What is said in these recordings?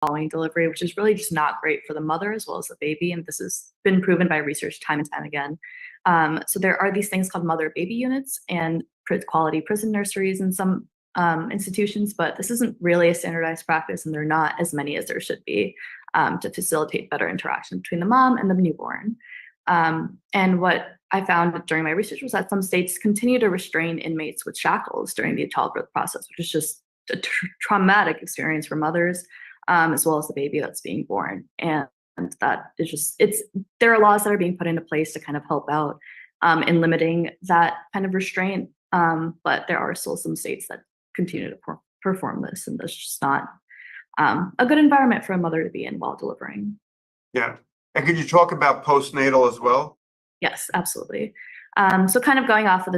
following delivery, which is really just not great for the mother as well as the baby. And this has been proven by research time and time again. So there are these things called mother baby units and quality prison nurseries in some institutions, but this isn't really a standardized practice, and there are not as many as there should be to facilitate better interaction between the mom and the newborn. And what I found during my research was that some states continue to restrain inmates with shackles during the childbirth process, which is just a traumatic experience for mothers, as well as the baby that's being born. And that is just, there are laws that are being put into place to kind of help out in limiting that kind of restraint. But there are still some states that continue to perform this, and that's just not a good environment for a mother to be in while delivering. Yeah. And could you talk about postnatal as well? Yes, absolutely. So kind of going off of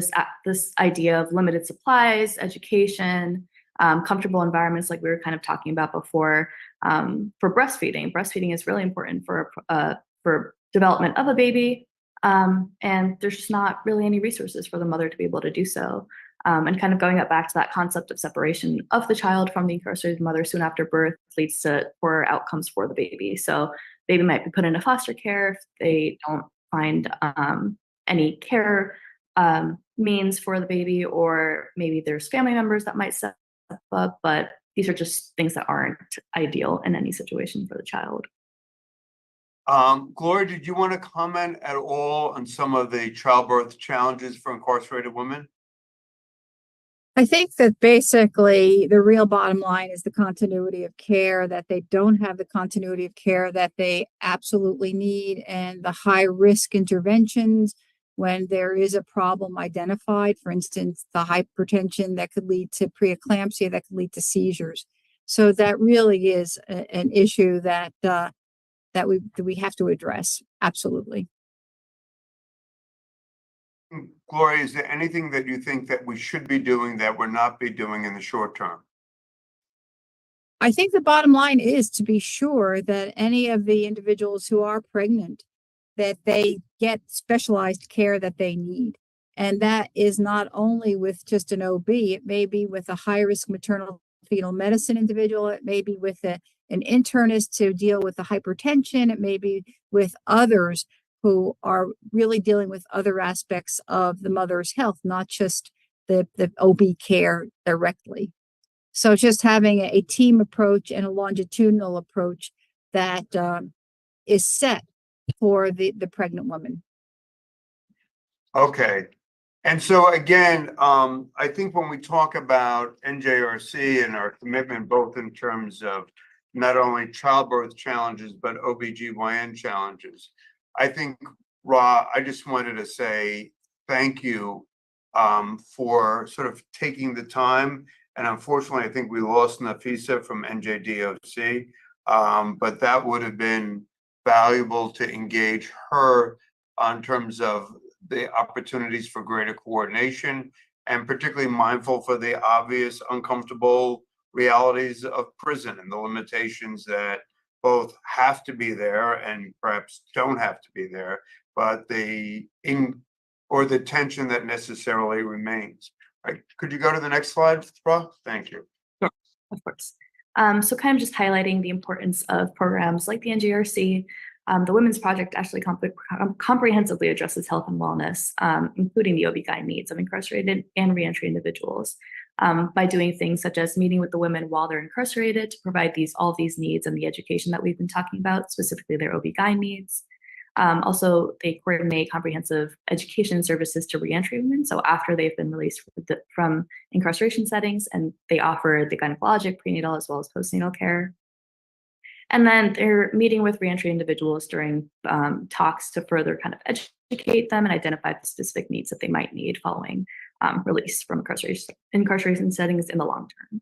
this idea of limited supplies, education, comfortable environments like we were kind of talking about before, for breastfeeding. Breastfeeding is really important for development of a baby, and there's just not really any resources for the mother to be able to do so. And kind of going back to that concept of separation of the child from the incarcerated mother soon after birth leads to poor outcomes for the baby. So baby might be put into foster care if they don't find any care means for the baby, or maybe there's family members that might step up, but these are just things that aren't ideal in any situation for the child. Gloria, did you want to comment at all on some of the childbirth challenges for incarcerated women? I think that basically the real bottom line is the continuity of care, that they don't have the continuity of care that they absolutely need, and the high risk interventions when there is a problem identified, for instance, the hypertension that could lead to preeclampsia, that could lead to seizures. So that really is an issue that we have to address. Absolutely. Gloria, is there anything that you think that we should be doing that we're not be doing in the short term? I think the bottom line is to be sure that any of the individuals who are pregnant, that they get specialized care that they need. And that is not only with just an OB, it may be with a high-risk maternal fetal medicine individual, it may be with an internist to deal with the hypertension, it may be with others who are really dealing with other aspects of the mother's health, not just the OB care directly. So just having a team approach and a longitudinal approach that is set for the pregnant woman. Okay. And so again, I think when we talk about NJRC and our commitment, both in terms of not only childbirth challenges, but OBGYN challenges, I think, Ra, I just wanted to say thank you for sort of taking the time. And unfortunately, I think we lost Nafisa from NJDOC, but that would have been valuable to engage her in terms of the opportunities for greater coordination, and particularly mindful for the obvious uncomfortable realities of prison and the limitations that both have to be there and perhaps don't have to be there, but the tension that necessarily remains. Right. Could you go to the next slide, Ra? Thank you. Sure, of course. So kind of just highlighting the importance of programs like the NJRC. The Women's Project actually comprehensively addresses health and wellness, including the OB-GYN needs of incarcerated and reentry individuals, by doing things such as meeting with the women while they're incarcerated to provide all of these needs and the education that we've been talking about, specifically their OB-GYN needs. Also, they coordinate comprehensive education services to reentry women. So after they've been released from incarceration settings, and they offer the gynecologic, prenatal, as well as postnatal care. And then they're meeting with reentry individuals during talks to further kind of educate them and identify the specific needs that they might need following release from incarceration settings in the long term.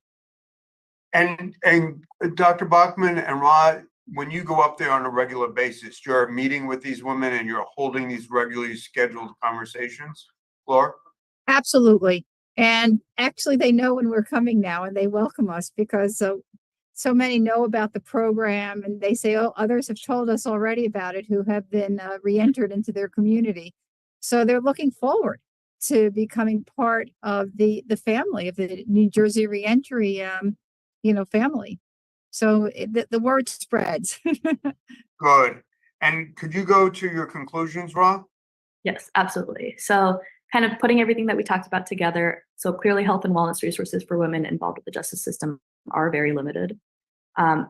And Dr. Bachman and Rod, when you go up there on a regular basis, you're meeting with these women and you're holding these regularly scheduled conversations, Laura? Absolutely. And actually, they know when we're coming now, and they welcome us because so many know about the program, and they say, oh, others have told us already about it who have been re-entered into their community. So they're looking forward to becoming part of the family of the New Jersey Reentry, family. So the word spreads. Good. And could you go to your conclusions, Ra? Yes, absolutely. So kind of putting everything that we talked about together. So clearly health and wellness resources for women involved with the justice system are very limited.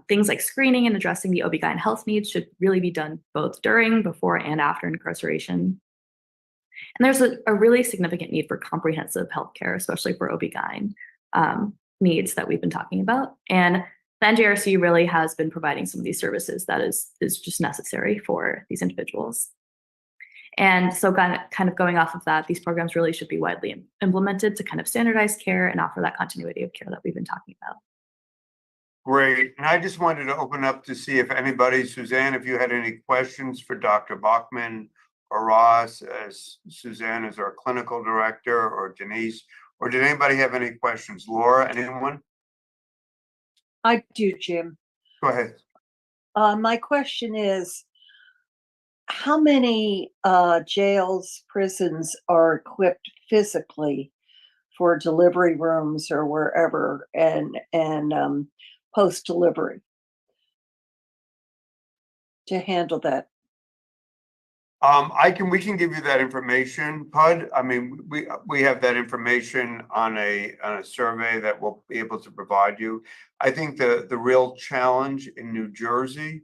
Things like screening and addressing the OB/GYN health needs should really be done both during, before, and after incarceration. And there's a really significant need for comprehensive healthcare, especially for OB/GYN needs that we've been talking about. And the NJRC really has been providing some of these services that is just necessary for these individuals. And so kind of going off of that, these programs really should be widely implemented to kind of standardize care and offer that continuity of care that we've been talking about. Great. And I just wanted to open up to see if anybody, Suzanne, if you had any questions for Dr. Bachman or Ross, as Suzanne is our clinical director, or Denise, or did anybody have any questions? Laura, anyone? I do, Jim. Go ahead. My question is, how many jails, prisons are equipped physically for delivery rooms or wherever and post delivery to handle that? We can give you that information, Pud. I mean, we have that information on a survey that we'll be able to provide you. I think the real challenge in New Jersey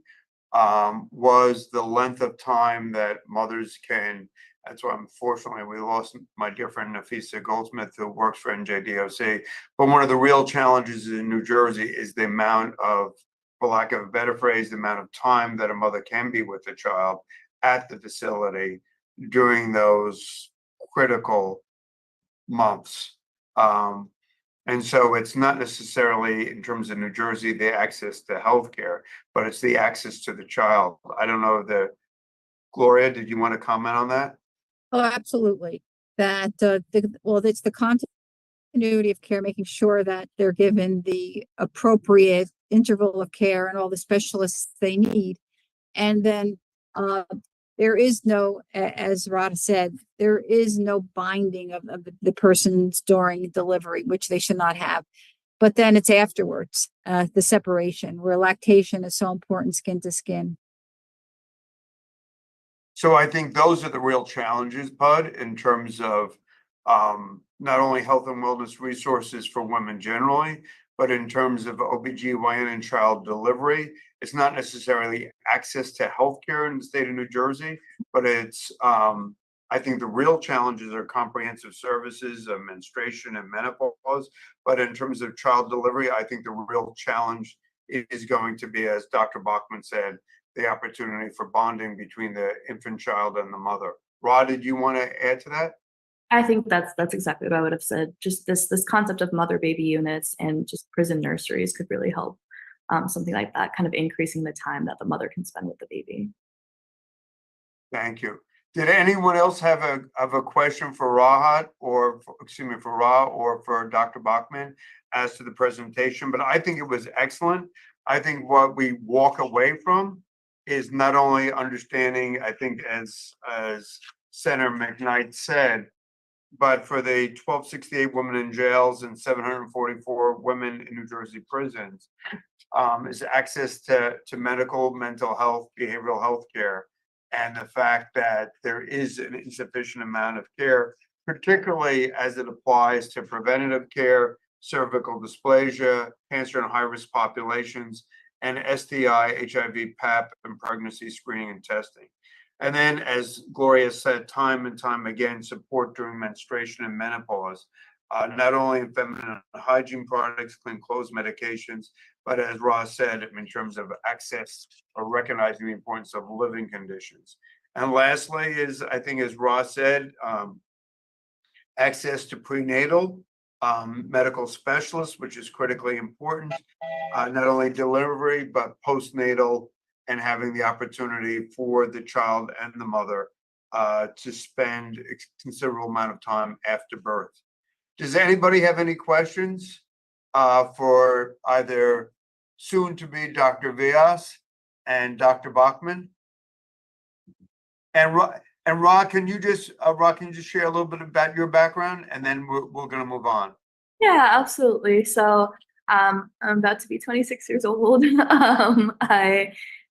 was the length of time that mothers can. That's why, unfortunately, we lost my dear friend Nafisa Goldsmith, who works for NJDOC. But one of the real challenges in New Jersey is the amount of, for lack of a better phrase, the amount of time that a mother can be with the child at the facility during those critical months. And so it's not necessarily, in terms of New Jersey, the access to healthcare, but it's the access to the child. I don't know Gloria, did you want to comment on that? Oh, absolutely. That it's the continuity of care, making sure that they're given the appropriate interval of care and all the specialists they need. And then there is no, as Rada said, there is no binding of the persons during delivery, which they should not have. But then it's afterwards, the separation, where lactation is so important, skin to skin. So I think those are the real challenges, Bud, in terms of not only health and wellness resources for women generally, but in terms of OBGYN and child delivery. It's not necessarily access to healthcare in the state of New Jersey, but it's, I think the real challenges are comprehensive services, menstruation and menopause. But in terms of child delivery, I think the real challenge is going to be, as Dr. Bachman said, the opportunity for bonding between the infant child and the mother. Rod, did you want to add to that? I think that's exactly what I would have said. Just this concept of mother baby units and just prison nurseries could really help. Something like that, kind of increasing the time that the mother can spend with the baby. Thank you. Did anyone else have a question for Rahat, or for Ra, or for Dr. Bachman as to the presentation? But I think it was excellent. I think what we walk away from is not only understanding, I think as Senator McKnight said, but for the 1268 women in jails and 744 women in New Jersey prisons, is access to medical, mental health, behavioral health care, and the fact that there is an insufficient amount of care, particularly as it applies to preventative care, cervical dysplasia, cancer in high-risk populations, and STI, HIV, PAP, and pregnancy screening and testing. And then, as Gloria said, time and time again, support during menstruation and menopause, not only in feminine hygiene products, clean clothes, medications, but as Ross said, in terms of access or recognizing the importance of living conditions. And lastly is, I think as Ross said, access to prenatal medical specialists, which is critically important, not only delivery, but postnatal, and having the opportunity for the child and the mother to spend a considerable amount of time after birth. Does anybody have any questions for either soon-to-be Dr. Vyas and Dr. Bachman? And Ra, can you just share a little bit about your background, and then we're going to move on? Yeah, absolutely. So I'm about to be 26 years old.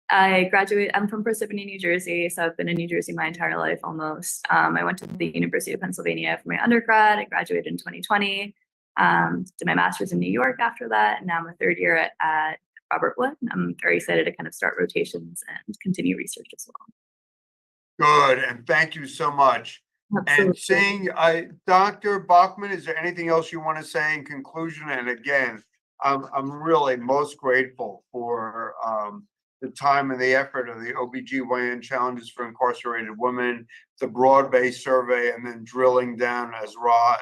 I graduated, I'm from Parsippany, New Jersey, so I've been in New Jersey my entire life almost. I went to the University of Pennsylvania for my undergrad. I graduated in 2020. Did my master's in New York after that, and now I'm a third year at Robert Wood. I'm very excited to kind of start rotations and continue research as well. Good, and thank you so much. Absolutely. And seeing, Dr. Bachman, is there anything else you want to say in conclusion? And again, I'm really most grateful for the time and the effort of the OBGYN Challenges for Incarcerated Women, the broad-based survey, and then drilling down as Rod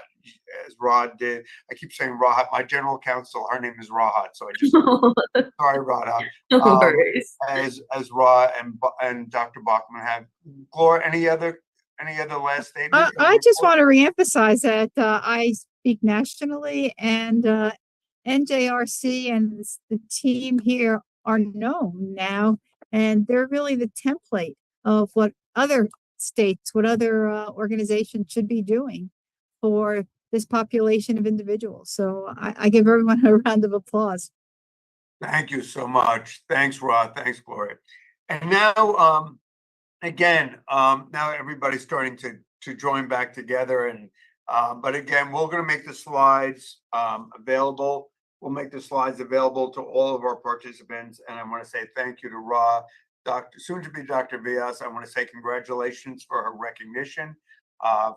did. I keep saying Rahat. My general counsel, her name is Rahat, so I just sorry, Rahat. No worries. As Rod and Dr. Bachman have. Gloria, any other last statements? I just want to reemphasize that I speak nationally, and NJRC and the team here are known now, and they're really the template of what other states, what other organizations should be doing for this population of individuals. So I give everyone a round of applause. Thank you so much. Thanks, Rod. Thanks, Gloria. And now, again, now everybody's starting to join back together. And but again, we're going to make the slides available. We'll make the slides available to all of our participants. And I want to say thank you to Ra, soon to be Dr. Vias. I want to say congratulations for her recognition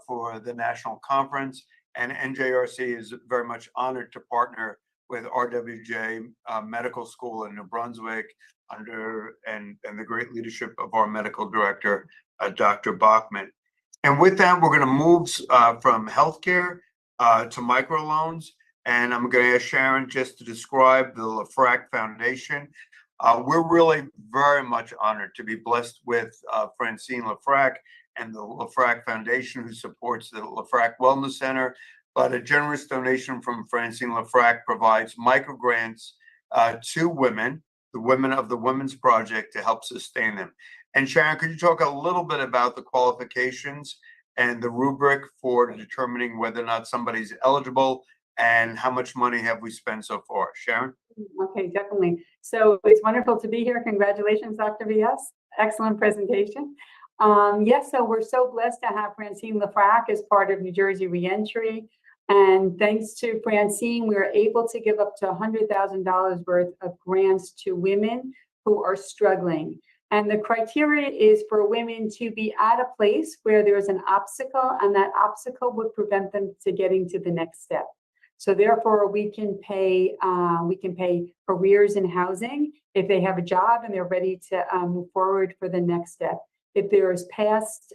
for the national conference. And NJRC is very much honored to partner with RWJ Medical School in New Brunswick under and the great leadership of our medical director, Dr. Bachman. And with that, we're going to move from healthcare to microloans. And I'm going to ask Sharon just to describe the LaFrac Foundation. We're really very much honored to be blessed with Francine LaFrac and the LaFrac Foundation, who supports the LaFrac Wellness Center. But a generous donation from Francine LaFrac provides microgrants to women, the women of the Women's Project, to help sustain them. And Sharon, could you talk a little bit about the qualifications and the rubric for determining whether or not somebody's eligible, and how much money have we spent so far? Sharon? Okay, definitely. So it's wonderful to be here. Congratulations, Dr. VS. Excellent presentation. Yes, so we're so blessed to have Francine LaFrac as part of New Jersey Reentry. And thanks to Francine, we were able to give up to $100,000 worth of grants to women who are struggling. And the criteria is for women to be at a place where there's an obstacle, and that obstacle would prevent them to getting to the next step. So therefore, we can pay careers in housing if they have a job and they're ready to move forward for the next step. If there is past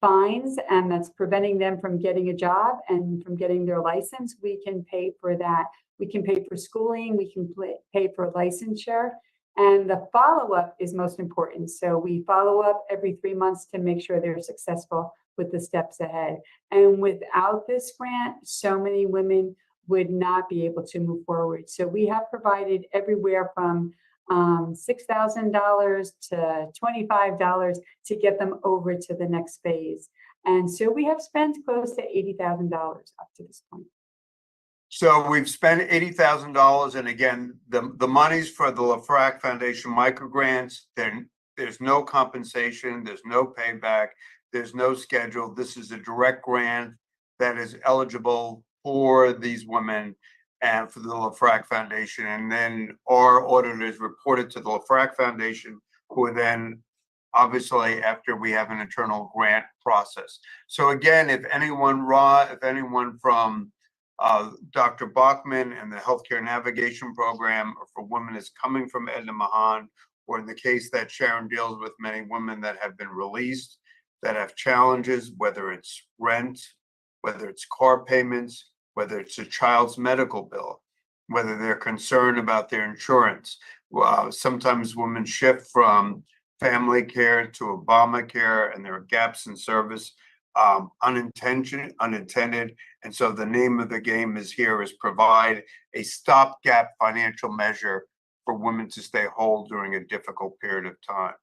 fines and that's preventing them from getting a job and from getting their license, we can pay for that. We can pay for schooling, we can pay for licensure, and the follow-up is most important. So we follow up every 3 months to make sure they're successful with the steps ahead. And without this grant, so many women would not be able to move forward. So we have provided everywhere from $6,000 to $25 to get them over to the next phase. And so we have spent close to $80,000 up to this point. So we've spent $80,000, and again, the monies for the LaFrac Foundation microgrants, there's no compensation, there's no payback, there's no schedule. This is a direct grant that is eligible for these women and for the LaFrac Foundation. And then our auditors reported to the LaFrac Foundation, who then, obviously, after we have an internal grant process. So again, if anyone from Dr. Bachman and the Healthcare Navigation Program, or for women is coming from Edna Mahan, or in the case that Sharon deals with, many women that have been released, that have challenges, whether it's rent, whether it's car payments, whether it's a child's medical bill, whether they're concerned about their insurance. Sometimes women shift from family care to Obamacare, and there are gaps in service, unintended. And so the name of the game is provide a stopgap financial measure for women to stay whole during a difficult period of time.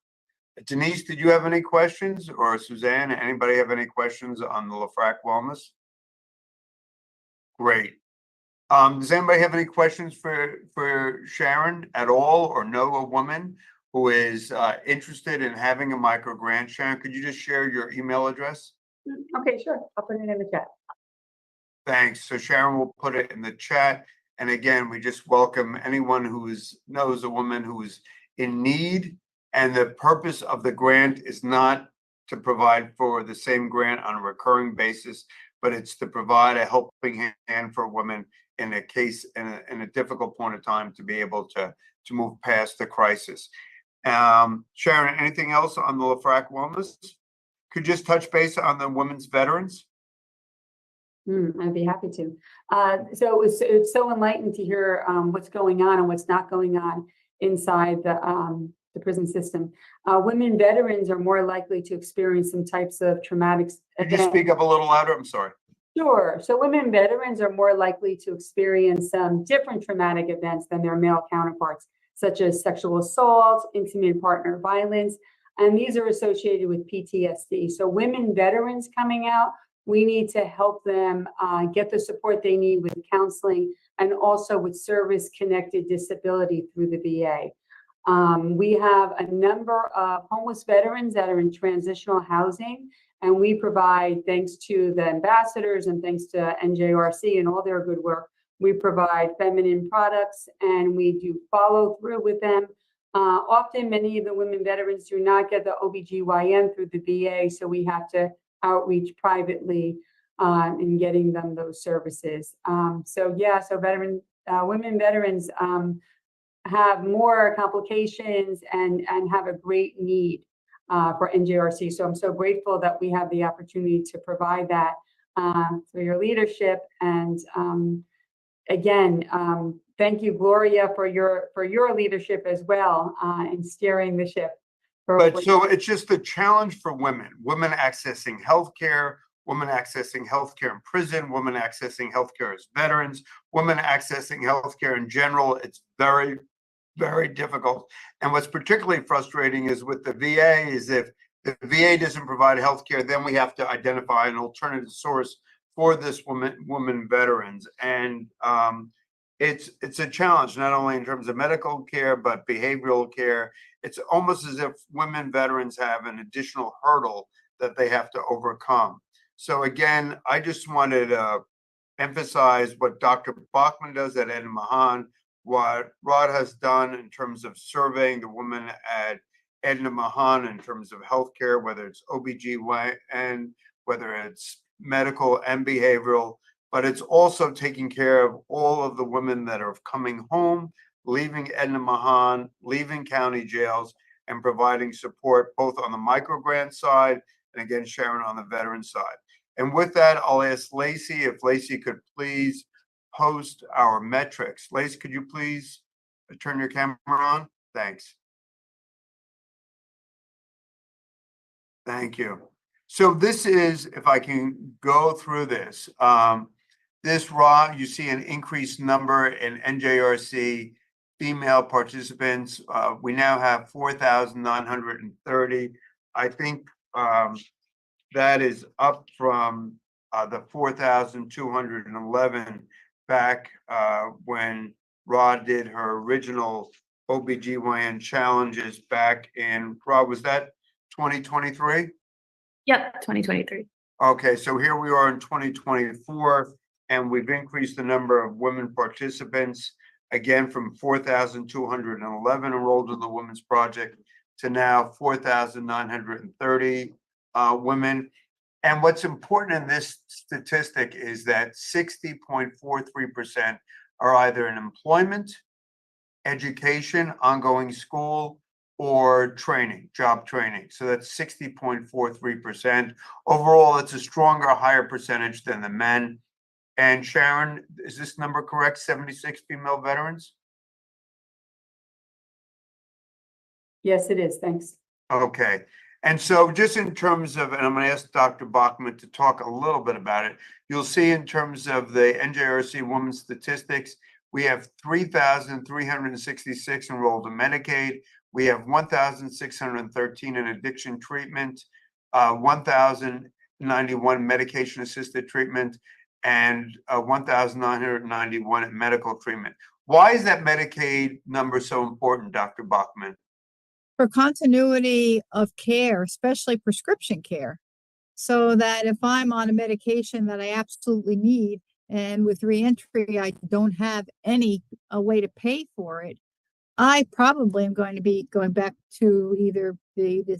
Denise, did you have any questions? Or Suzanne, anybody have any questions on the LaFrac Wellness? Great. Does anybody have any questions for Sharon at all, or know a woman who is interested in having a micro grant? Sharon, could you just share your email address? Okay, sure. I'll put it in the chat. Thanks. So Sharon will put it in the chat. And again, we just welcome anyone who knows a woman who is in need. And the purpose of the grant is not to provide for the same grant on a recurring basis, but it's to provide a helping hand for women in a case, in a difficult point of time, to be able to move past the crisis. Sharon, anything else on the LaFrac Wellness? Could you just touch base on the women's veterans? I'd be happy to. So it's so enlightening to hear what's going on and what's not going on inside the prison system. Women veterans are more likely to experience some types of traumatic Could you speak up a little louder? I'm sorry. Sure. So women veterans are more likely to experience different traumatic events than their male counterparts, such as sexual assault, intimate partner violence, and these are associated with PTSD. So women veterans coming out, we need to help them get the support they need with counseling and also with service-connected disability through the VA. We have a number of homeless veterans that are in transitional housing, and we provide, thanks to the ambassadors and thanks to NJRC and all their good work, we provide feminine products and we do follow through with them. Often, many of the women veterans do not get the OBGYN through the VA, so we have to outreach privately in getting them those services. So women veterans have more complications and have a great need for NJRC. So I'm so grateful that we have the opportunity to provide that for your leadership. And again, thank you, Gloria, for your leadership as well in steering the ship. But so it's just a challenge for women accessing healthcare, women accessing healthcare in prison, women accessing healthcare as veterans, women accessing healthcare in general. It's very, very difficult. And what's particularly frustrating is with the VA is if the VA doesn't provide healthcare, then we have to identify an alternative source for this women veterans. And it's a challenge, not only in terms of medical care, but behavioral care. It's almost as if women veterans have an additional hurdle that they have to overcome. So again, I just wanted to emphasize what Dr. Bachman does at Edna Mahan, what Rod has done in terms of surveying the women at Edna Mahan in terms of healthcare, whether it's OBGYN, whether it's medical and behavioral, but it's also taking care of all of the women that are coming home, leaving Edna Mahan, leaving county jails, and providing support both on the microgrant side and again, Sharon on the veteran side. And with that, I'll ask Lacey if Lacey could please post our metrics. Lacey, could you please turn your camera on? Thanks. Thank you. So this is, if I can go through this, this raw, you see an increased number in NJRC female participants. We now have 4,930. I think that is up from the 4,211 back when Rod did her original OBGYN challenges back in, Rod, was that 2023? Yep, 2023. Okay, so here we are in 2024, and we've increased the number of women participants again from 4,211 enrolled in the Women's Project to now 4,930 women. And what's important in this statistic is that 60.43% are either in employment, education, ongoing school, or training, job training. So that's 60.43%. Overall, it's a stronger, higher percentage than the men. And Sharon, is this number correct? 76 female veterans? Yes, it is. Thanks. Okay. And so just in terms of, and I'm going to ask Dr. Bachman to talk a little bit about it, you'll see in terms of the NJRC women's statistics, we have 3,366 enrolled in Medicaid. We have 1,613 in addiction treatment, 1,091 medication-assisted treatment, and 1,991 at medical treatment. Why is that Medicaid number so important, Dr. Bachman? For continuity of care, especially prescription care, so that if I'm on a medication that I absolutely need, and with reentry, I don't have any way to pay for it, I probably am going to be going back to either the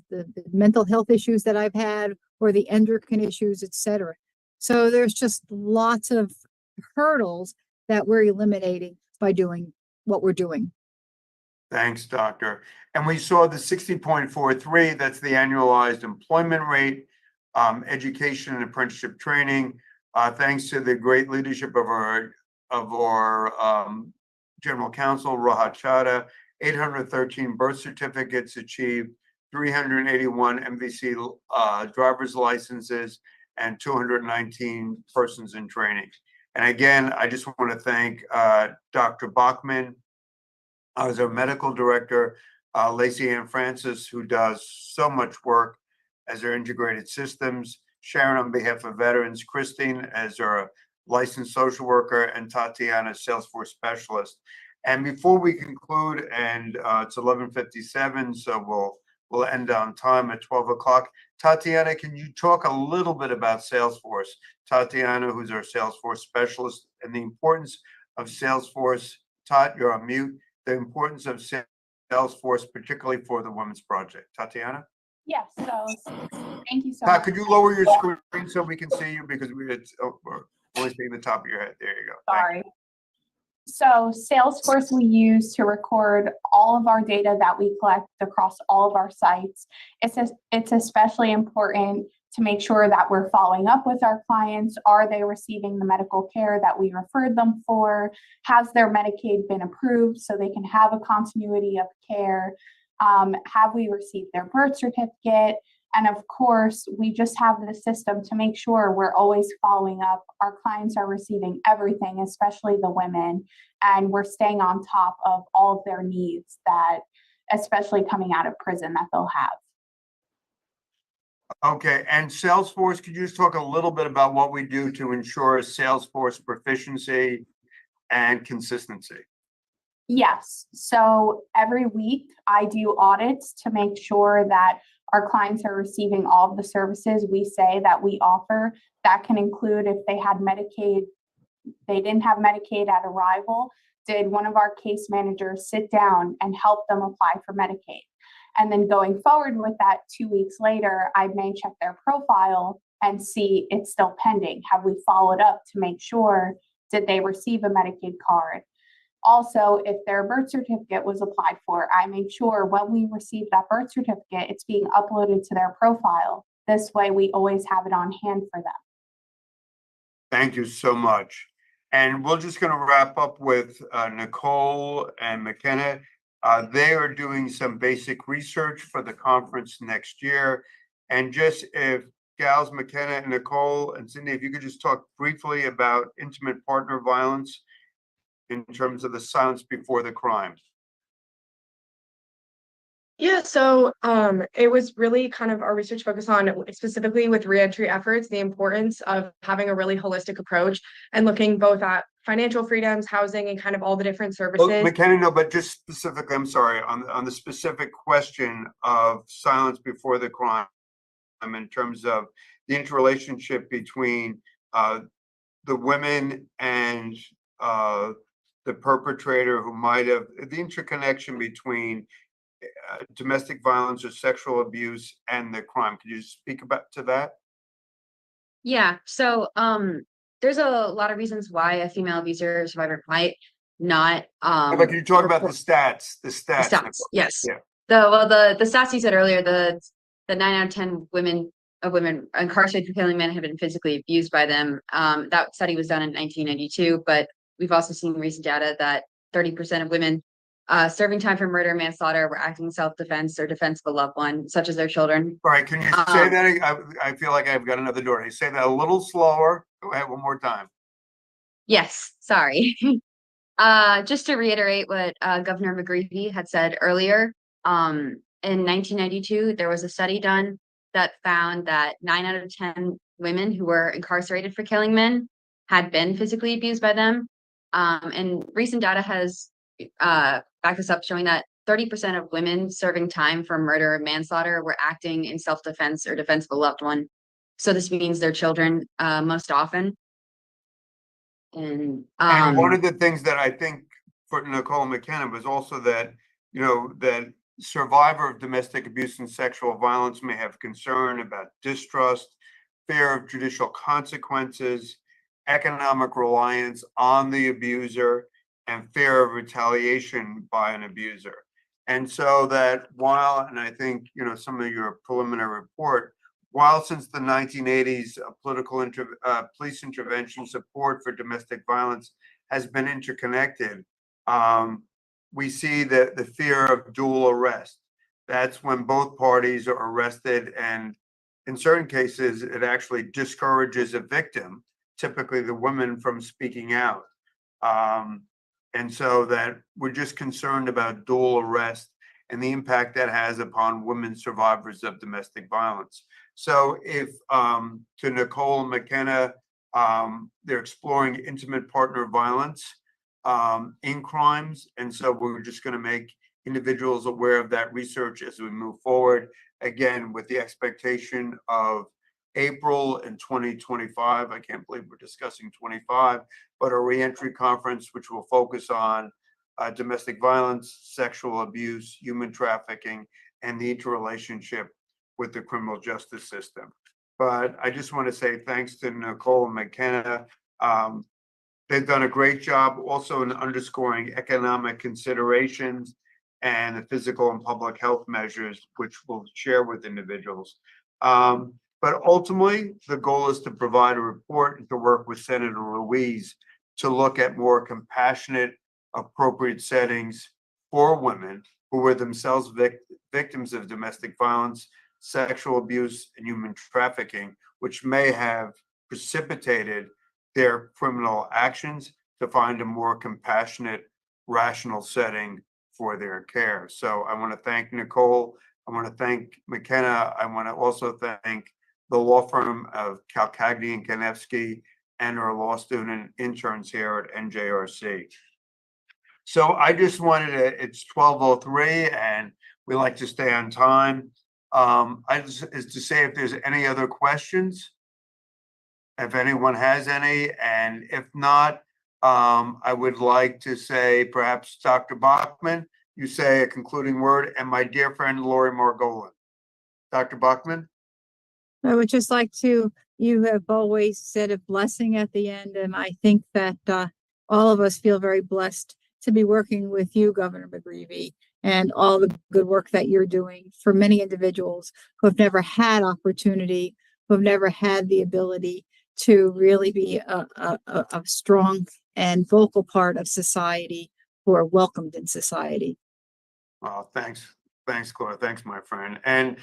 mental health issues that I've had or the endocrine issues, etc. So there's just lots of hurdles that we're eliminating by doing what we're doing. Thanks, doctor. And we saw the 60.43, that's the annualized employment rate, education and apprenticeship training. Thanks to the great leadership of our General Counsel, Rahat Chada, 813 birth certificates achieved, 381 MVC driver's licenses, and 219 persons in training. And again, I just want to thank Dr. Bachman, as our medical director, Lacey Ann Francis, who does so much work as our integrated systems, Sharon on behalf of veterans, Christine as our licensed social worker, and Tatiana, Salesforce specialist. And before we conclude, and it's 11:57, so we'll end on time at 12 o'clock. Tatiana, can you talk a little bit about Salesforce? Tatiana, who's our Salesforce specialist, and the importance of Salesforce. Tat, you're on mute. The importance of Salesforce, particularly for the Women's Project. Tatiana? Yes, so thank you so Tat, much. could you lower your screen so we can see you, because we're only seeing the top of your head. There you go. Sorry. So Salesforce we use to record all of our data that we collect across all of our sites. It's especially important to make sure that we're following up with our clients. Are they receiving the medical care that we referred them for? Has their Medicaid been approved so they can have a continuity of care? Have we received their birth certificate? And of course, we just have the system to make sure we're always following up. Our clients are receiving everything, especially the women, and we're staying on top of all of their needs that, especially coming out of prison, that they'll have. Okay, and Salesforce, could you just talk a little bit about what we do to ensure Salesforce proficiency and consistency? Yes, so every week I do audits to make sure that our clients are receiving all of the services we say that we offer. That can include if they had Medicaid, they didn't have Medicaid at arrival, did one of our case managers sit down and help them apply for Medicaid? And then going forward with that 2 weeks later, I may check their profile and see it's still pending. Have we followed up to make sure, did they receive a Medicaid card? Also, if their birth certificate was applied for, I make sure when we receive that birth certificate, it's being uploaded to their profile. This way, we always have it on hand for them. Thank you so much. And we're just going to wrap up with Nicole and McKenna. They are doing some basic research for the conference next year. And just if gals, McKenna and Nicole and Cindy, if you could just talk briefly about intimate partner violence in terms of the silence before the crime. Yeah, so it was really kind of our research focused on, specifically with reentry efforts, the importance of having a really holistic approach and looking both at financial freedoms, housing, and kind of all the different services. Well, McKenna, no, but just specifically, I'm sorry, on the specific question of silence before the crime, in terms of the interrelationship between the women and the perpetrator who might have, the interconnection between domestic violence or sexual abuse and the crime. Could you speak to that? Yeah, so there's a lot of reasons why a female abuser survivor might not But can you talk about the stats? The stats. Yes. Yeah. The stats you said earlier, the 9 out of 10 women incarcerated for killing men have been physically abused by them. That study was done in 1992, but we've also seen recent data that 30% of women serving time for murder, manslaughter were acting in self-defense or defense of a loved one, such as their children. All right, can you say that? I feel like I've got another door. Can you say that a little slower? Go ahead one more time. Yes, sorry. Just to reiterate what Governor McGreevey had said earlier, in 1992, there was a study done that found that 9 out of 10 women who were incarcerated for killing men had been physically abused by them. And recent data has backed this up, showing that 30% of women serving time for murder or manslaughter were acting in self-defense or defense of a loved one. So this means their children most often. And one of the things that I think for Nicole McKenna was also that, that survivor of domestic abuse and sexual violence may have concern about distrust, fear of judicial consequences, economic reliance on the abuser, and fear of retaliation by an abuser. And so that while, and I think, some of your preliminary report, while since the 1980s, police intervention support for domestic violence has been interconnected, we see that the fear of dual arrest. That's when both parties are arrested, and in certain cases, it actually discourages a victim, typically the woman, from speaking out. And so that we're just concerned about dual arrest and the impact that has upon women survivors of domestic violence. So if to Nicole McKenna, they're exploring intimate partner violence in crimes. And so we're just going to make individuals aware of that research as we move forward, again, with the expectation of April in 2025. I can't believe we're discussing 25, but a reentry conference, which will focus on domestic violence, sexual abuse, human trafficking, and the interrelationship with the criminal justice system. But I just want to say thanks to Nicole and McKenna. They've done a great job also in underscoring economic considerations and the physical and public health measures, which we'll share with individuals. But ultimately, the goal is to provide a report and to work with Senator Ruiz to look at more compassionate, appropriate settings for women who were themselves victims of domestic violence, sexual abuse, and human trafficking, which may have precipitated their criminal actions, to find a more compassionate, rational setting for their care. So I want to thank Nicole. I want to thank McKenna. I want to also thank the law firm of Calcagni and Kanevsky and our law student interns here at NJRC. So I just wanted to, it's 12:03 and we like to stay on time. Is to say if there's any other questions, if anyone has any, and if not, I would like to say perhaps Dr. Bachman, you say a concluding word, and my dear friend Lori Margolin. Dr. Bachman? I would just like to, you have always said a blessing at the end, and I think that all of us feel very blessed to be working with you, Governor McGreevey, and all the good work that you're doing for many individuals who have never had opportunity, who have never had the ability to really be a strong and vocal part of society, who are welcomed in society. Oh, thanks. Thanks, Gloria. Thanks, my friend. And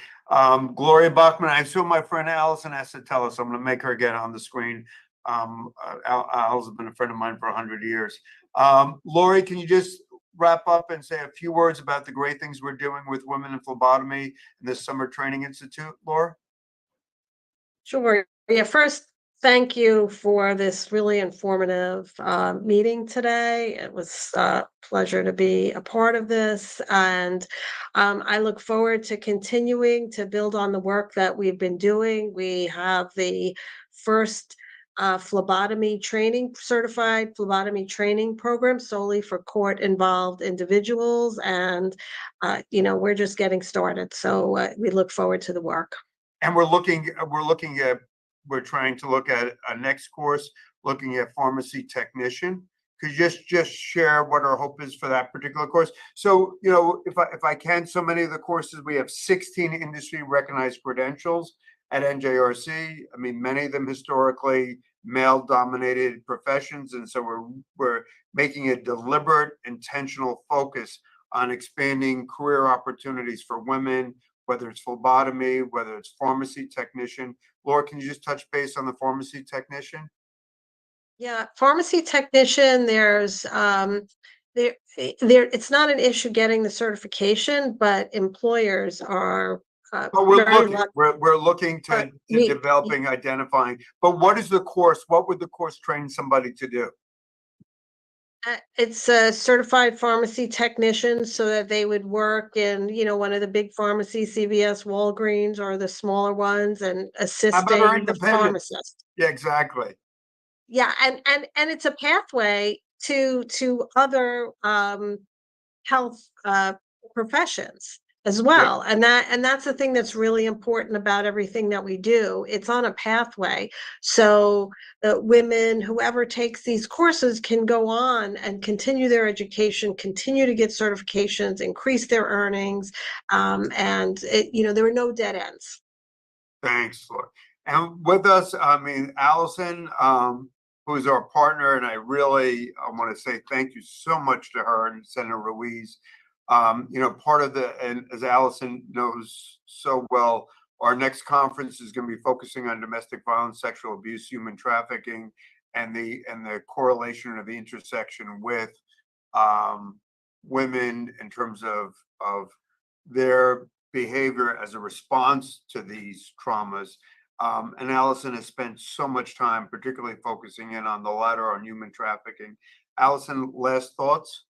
Gloria Bachman, I assume my friend Allison has to tell us. I'm going to make her get on the screen. Al's been a friend of mine for 100 years. Lori, can you just wrap up and say a few words about the great things we're doing with women in phlebotomy in this Summer Training Institute, Laura? Sure. Yeah, first, thank you for this really informative meeting today. It was a pleasure to be a part of this, and I look forward to continuing to build on the work that we've been doing. We have the first certified phlebotomy training program solely for court-involved individuals, and we're just getting started. So we look forward to the work. And we're trying to look at a next course, looking at pharmacy technician. Could you just share what our hope is for that particular course? So, if I can, so many of the courses, we have 16 industry recognized credentials at NJRC. I mean, many of them historically male-dominated professions. And so we're making a deliberate, intentional focus on expanding career opportunities for women, whether it's phlebotomy, whether it's pharmacy technician. Laura, can you just touch base on the pharmacy technician? Yeah, pharmacy technician, there's it's not an issue getting the certification, but employers are But we're very looking, we're looking to we- developing, identifying, but what is the course? What would the course train somebody to do? It's a certified pharmacy technician so that they would work in, one of the big pharmacies, CVS, Walgreens, or the smaller ones, and How assisting about our the independent? pharmacist. Yeah, exactly. Yeah, and it's a pathway to other health professions as well. And that's the thing that's really important about everything that we do. It's on a pathway. So the women, whoever takes these courses, can go on and continue their education, continue to get certifications, increase their earnings, and there are no dead ends. Thanks, Laura. And with us, Allison, who is our partner, and I want to say thank you so much to her and Senator Ruiz. Part of and as Allison knows so well, our next conference is going to be focusing on domestic violence, sexual abuse, human trafficking, and the correlation or the intersection with women in terms of their behavior as a response to these traumas. And Allison has spent so much time, particularly focusing in on the latter, on human trafficking. Allison, last thoughts?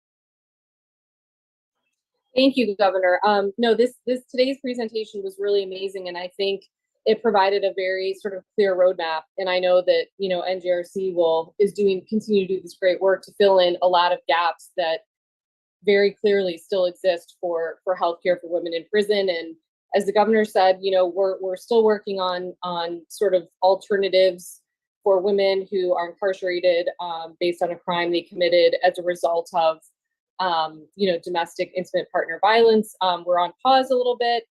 Thank you, Governor. No, today's presentation was really amazing, and I think it provided a very sort of clear roadmap. And I know that NJRC continue to do this great work to fill in a lot of gaps that very clearly still exist for healthcare for women in prison. And as the governor said, we're still working on sort of alternatives for women who are incarcerated based on a crime they committed as a result of domestic intimate partner violence. We're on pause a little bit,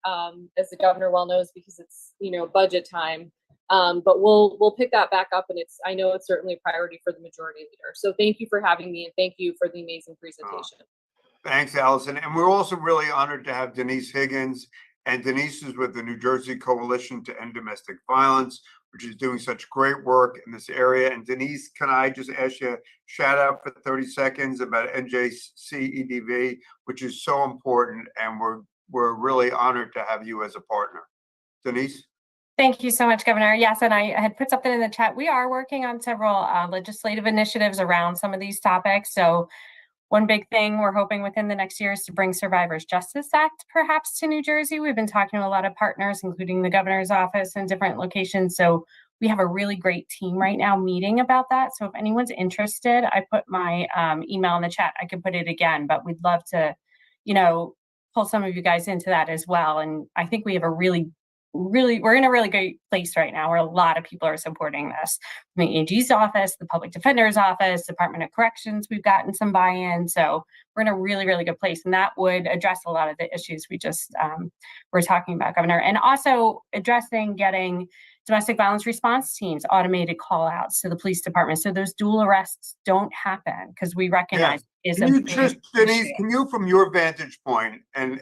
as the governor well knows, because it's, budget time. But we'll pick that back up, and I know it's certainly a priority for the majority leader. So thank you for having me, and thank you for the amazing presentation. Thanks, Allison. And we're also really honored to have Denise Higgins. And Denise is with the New Jersey Coalition to End Domestic Violence, which is doing such great work in this area. And Denise, can I just ask you a shout out for 30 seconds about NJRC EDV, which is so important, and we're really honored to have you as a partner. Denise? Thank you so much, Governor. Yes, and I had put something in the chat. We are working on several legislative initiatives around some of these topics. So one big thing we're hoping within the next year is to bring Survivors Justice Act perhaps to New Jersey. We've been talking to a lot of partners, including the governor's office and different locations. So we have a really great team right now meeting about that. So if anyone's interested, I put my email in the chat. I can put it again, but we'd love to, pull some of you guys into that as well. And I think we have we're in a really great place right now where a lot of people are supporting this. From the AG's office, the public defender's office, Department of Corrections, we've gotten some buy-in. So we're in a really, really good place. And that would address a lot of the issues we just were talking about, Governor. And also addressing getting domestic violence response teams, automated call outs to the police department. So those dual arrests don't happen, because we recognize is a big Denise, can you, from your vantage point, and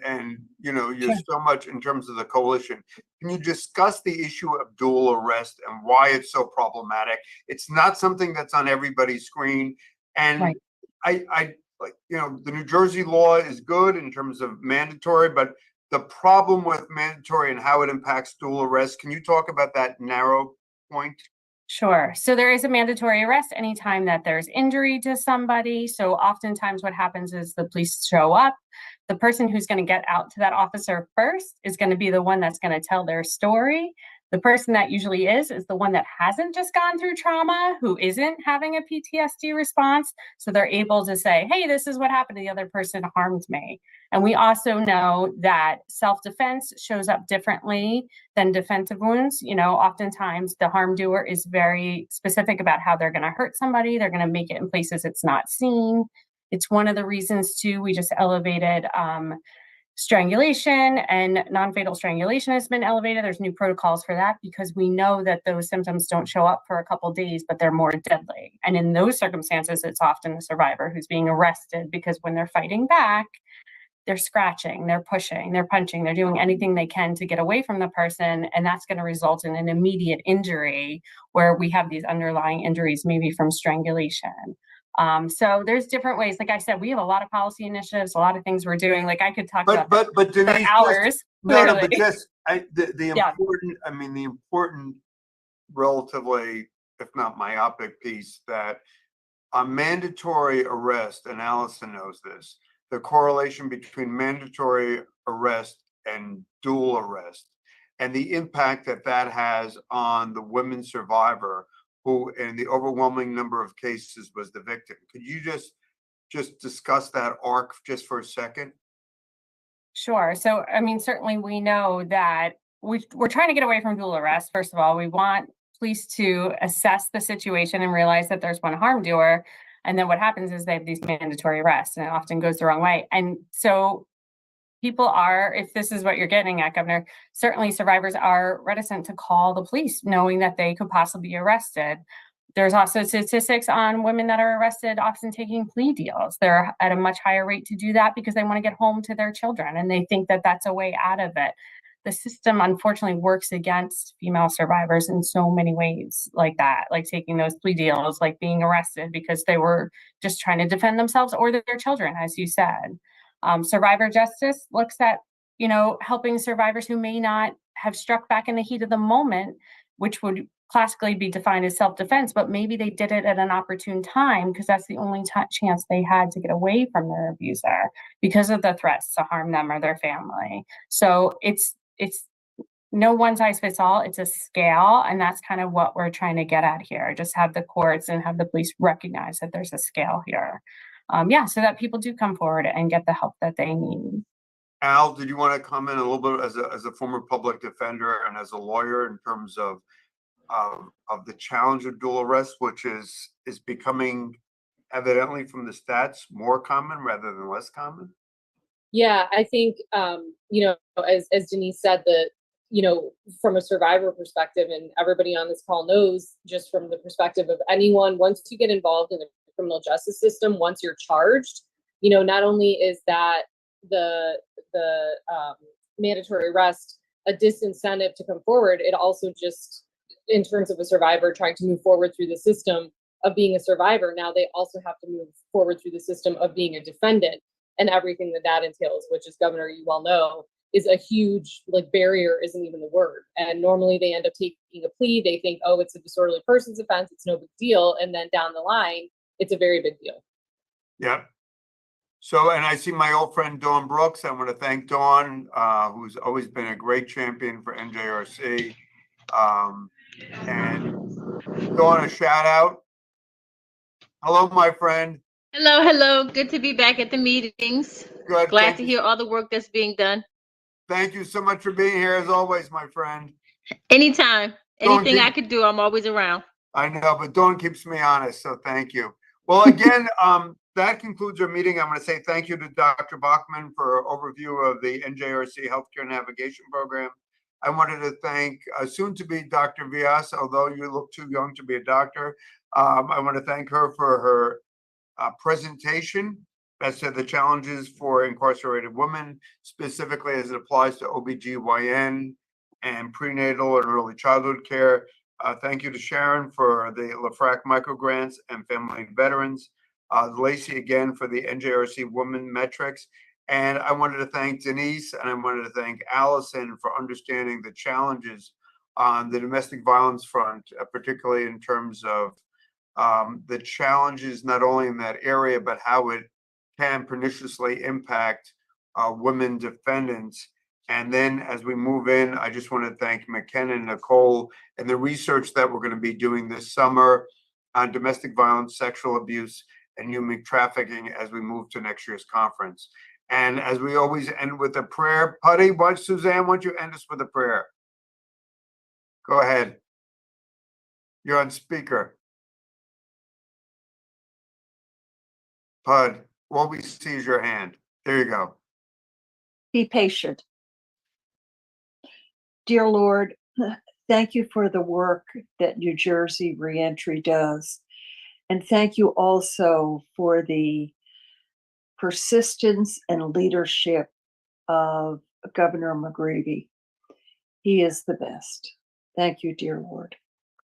you're so much in terms of the coalition, can you discuss the issue of dual arrest and why it's so problematic? It's not something that's on everybody's screen. And right. I the New Jersey law is good in terms of mandatory, but the problem with mandatory and how it impacts dual arrest, can you talk about that narrow point? Sure. So there is a mandatory arrest anytime that there's injury to somebody. So oftentimes what happens is the police show up. The person who's going to get out to that officer first is going to be the one that's going to tell their story. The person that usually is the one that hasn't just gone through trauma, who isn't having a PTSD response. So they're able to say, hey, this is what happened. The other person harmed me. And we also know that self-defense shows up differently than defensive wounds. Oftentimes the harm doer is very specific about how they're going to hurt somebody. They're going to make it in places it's not seen. It's one of the reasons too, we just elevated strangulation, and non-fatal strangulation has been elevated. There's new protocols for that because we know that those symptoms don't show up for a couple of days, but they're more deadly. And in those circumstances, it's often the survivor who's being arrested, because when they're fighting back, they're scratching, they're pushing, they're punching, they're doing anything they can to get away from the person. And that's going to result in an immediate injury where we have these underlying injuries, maybe from strangulation. So there's different ways. Like I said, we have a lot of policy initiatives, a lot of things we're doing. Like I could talk about but Denise, for hours. But The Yeah. important, I mean, the important relatively, if not myopic piece, that a mandatory arrest, and Allison knows this, the correlation between mandatory arrest and dual arrest, and the impact that that has on the women survivor who in the overwhelming number of cases was the victim. Could you just discuss that arc just for a second? Sure. So, I mean, certainly we know that we're trying to get away from dual arrest. First of all, we want police to assess the situation and realize that there's one harm doer. And then what happens is they have these mandatory arrests, and it often goes the wrong way. And so people are, if this is what you're getting at, Governor, certainly survivors are reticent to call the police knowing that they could possibly be arrested. There's also statistics on women that are arrested often taking plea deals. They're at a much higher rate to do that because they want to get home to their children and they think that that's a way out of it. The system unfortunately works against female survivors in so many ways like that, like taking those plea deals, like being arrested because they were just trying to defend themselves or their children, as you said. Survivor justice looks at, helping survivors who may not have struck back in the heat of the moment, which would classically be defined as self-defense, but maybe they did it at an opportune time because that's the only chance they had to get away from their abuser because of the threats to harm them or their family. So it's no one size fits all. It's a scale, and that's kind of what we're trying to get at here. Just have the courts and have the police recognize that there's a scale here. So that people do come forward and get the help that they need. Al, did you want to comment a little bit as a former public defender and as a lawyer in terms of the challenge of dual arrest, which is becoming evidently from the stats more common rather than less common? Yeah, I think, as Denise said, that, from a survivor perspective, and everybody on this call knows, just from the perspective of anyone, once you get involved in the criminal justice system, once you're charged, not only is that the mandatory arrest a disincentive to come forward, it also just, in terms of a survivor trying to move forward through the system of being a survivor, now they also have to move forward through the system of being a defendant and everything that entails, which, as Governor, you well know, is a huge, barrier isn't even the word. And normally they end up taking a plea. They think, oh, it's a disorderly person's offense, it's no big deal. And then down the line, it's a very big deal. Yep. So, and I see my old friend Dawn Brooks. I want to thank Dawn, who's always been a great champion for NJRC. And Dawn, a shout out. Hello, my friend. Hello. Good to be back at the meetings. Good. Glad to hear all the work that's being done. Thank you so much for being here, as always, my friend. Anytime. Anything I could do, I'm always around. I know, but Dawn keeps me honest, so thank you. Well, again, that concludes our meeting. I'm going to say thank you to Dr. Bachman for an overview of the NJRC Healthcare Navigation Program. I wanted to thank soon-to-be Dr. Vyas, although you look too young to be a doctor. I want to thank her for her presentation that said the challenges for incarcerated women, specifically as it applies to OBGYN and prenatal and early childhood care. Thank you to Sharon for the LAFRAC microgrants and family veterans. Lacey again for the NJRC Women Metrics. And I wanted to thank Denise and I wanted to thank Allison for understanding the challenges on the domestic violence front, particularly in terms of the challenges not only in that area, but how it can perniciously impact women defendants. And then as we move in, I just want to thank McKenna and Nicole and the research that we're going to be doing this summer on domestic violence, sexual abuse, and human trafficking as we move to next year's conference. And as we always end with a prayer, Putty, Suzanne, why don't you end us with a prayer? Go ahead. You're on speaker. Pud, what we see is your hand. There you go. Be patient. Dear Lord, thank you for the work that New Jersey Reentry does. And thank you also for the persistence and leadership of Governor McGreevy. He is the best. Thank you, dear Lord.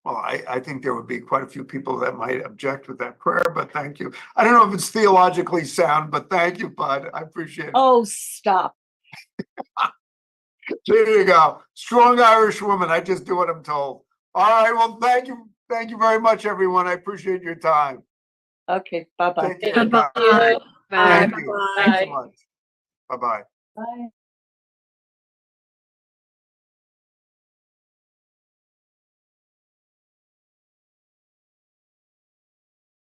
Well, I think there would be quite a few people that might object with that prayer, but thank you. I don't know if it's theologically sound, but thank you, Bud. I appreciate it. Oh, stop. There you go. Strong Irish woman. I just do what I'm told. All right. Well, thank you. Thank you very much, everyone. I appreciate your time. Okay, bye-bye. Take care. Bye-bye. Bye. Bye. Thank you. Thanks so much. Bye-bye. Bye.